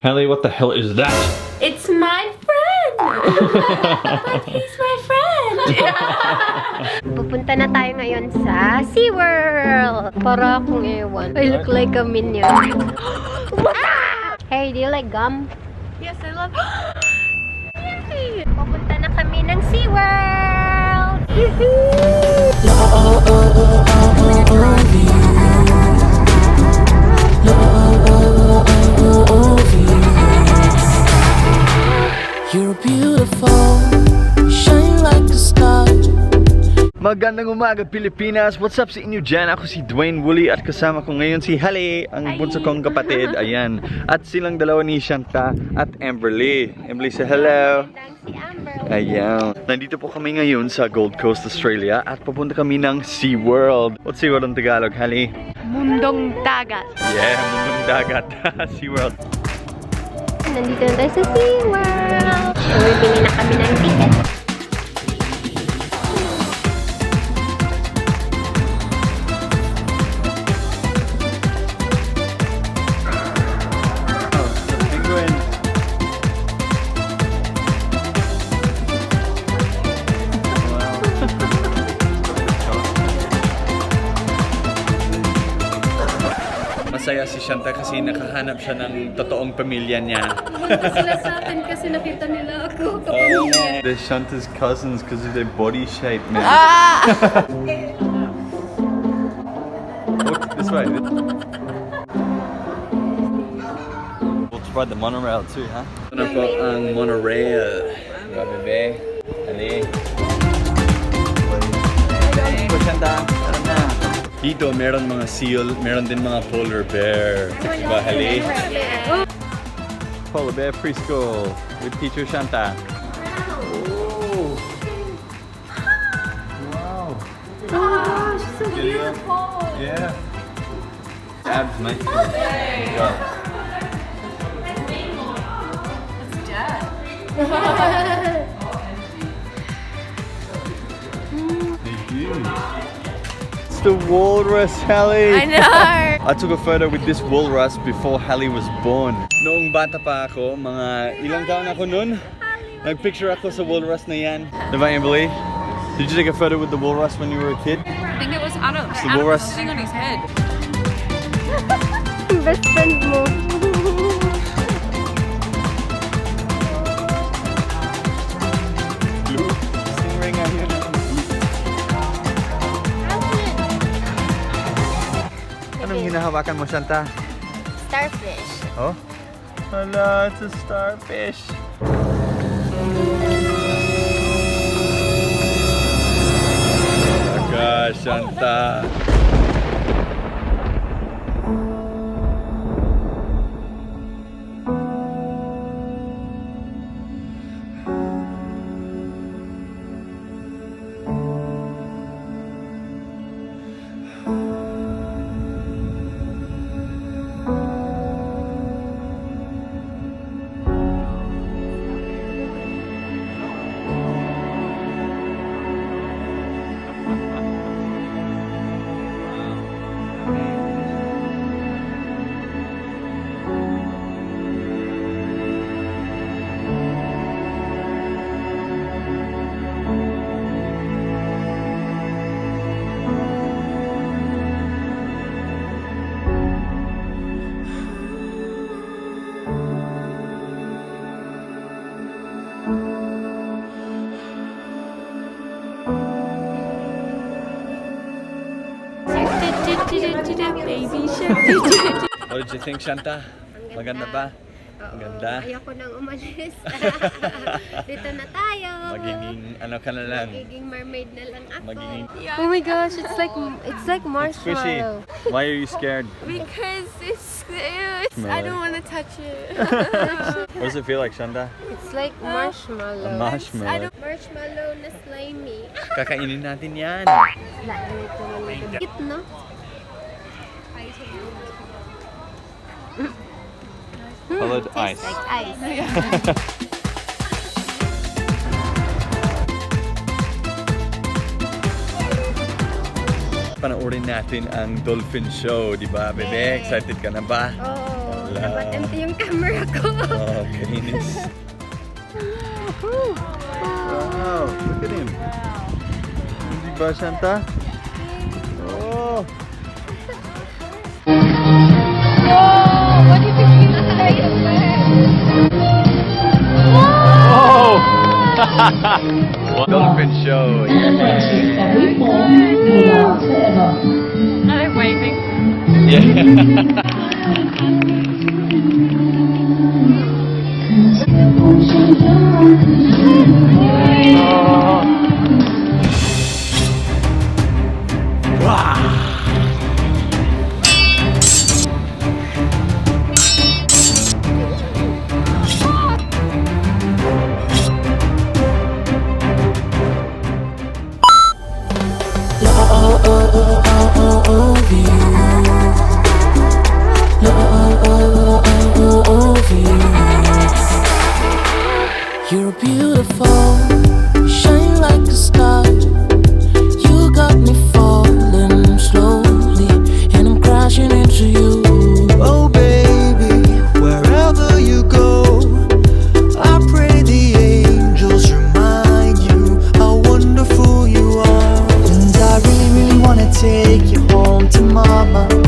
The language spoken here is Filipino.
Hallie, what the hell is that? It's my friend! But he's my friend! Pupunta na tayo ngayon sa SeaWorld! Para akong ewan. I look like a minion. Hey, do you like gum? Yes, I love Yay! Pupunta na kami ng SeaWorld! You're beautiful, you shine like a star. Magandang umaga Pilipinas! What's up sa inyo dyan? Ako si Dwayne Woolley at kasama ko ngayon si Hallie, ang bunso kong kapatid. Ayan. At silang dalawa ni Shanta at Amberly. Amberly, say hello! Si Amber. Ayan. Nandito po kami ngayon sa Gold Coast, Australia at papunta kami ng SeaWorld. What's SeaWorld ang Tagalog, Hallie? Mundong dagat. Yeah, mundong dagat. SeaWorld. Nandito na tayo sa SeaWorld. Bumibili na kami ng ticket. Masaya si Shanta kasi nakahanap siya ng totoong pamilya niya. Sila sa atin kasi nakita nila ako. Oh, they're Shanta's cousins because of their body shape, man. Look this way. We'll try the monorail too, huh? Ano po ang monorail? Diba, bebe? Ali. Shanta, tara na. Dito, meron mga seal, meron din mga polar bear. Diba, Hallie? Polar bear preschool with teacher Shanta. Oh. Wow. Oh, she's so beautiful. Yeah. Abs, mate. Go. It's dead. Thank you. It's the walrus, Hallie. I know. I took a photo with this walrus before Hallie was born. Noong bata pa ako, mga ilang taon ako noon, nagpicture ako sa walrus na yan. Diba, Amberly? Did you take a photo with the walrus when you were a kid? I think it was Adam. the Adam walrus. was sitting on his head. Best friend mo. Blue. Stingray nga yun. Anong hinahawakan mo, Shanta? Starfish. Oh? Hala, it's a starfish. Aga, Shanta. Baby shark. What did you think, Shanta? Maganda ba? Maganda. Ayoko nang umalis. Dito na tayo. Magiging ano ka na lang. Magiging mermaid na lang ako. Magiging Oh my gosh, it's like squishy. marshmallow. Why are you scared? Because I don't want to touch it. What does it feel like, Shanta? It's like marshmallow. Marshmallow. Marshmallow na slimy. Kakainin natin yan. Cute, no? Colored ice. Like ice. Panoorin natin ang dolphin show, di ba, bebe? Yes. Excited ka na ba? Oh. Wala. Dapat empty yung camera ko. Oh, kainis. Wow, look at him. Hindi ba, Shanta? Oh! What do you think you look like? Oh! Dolphin show. I'm waving. Yeah. You're beautiful, shine like a star. You got me falling slowly, and I'm crashing into you. Oh baby, wherever you go, I pray the angels remind you how wonderful you are. And I really, really wanna take you home to mama.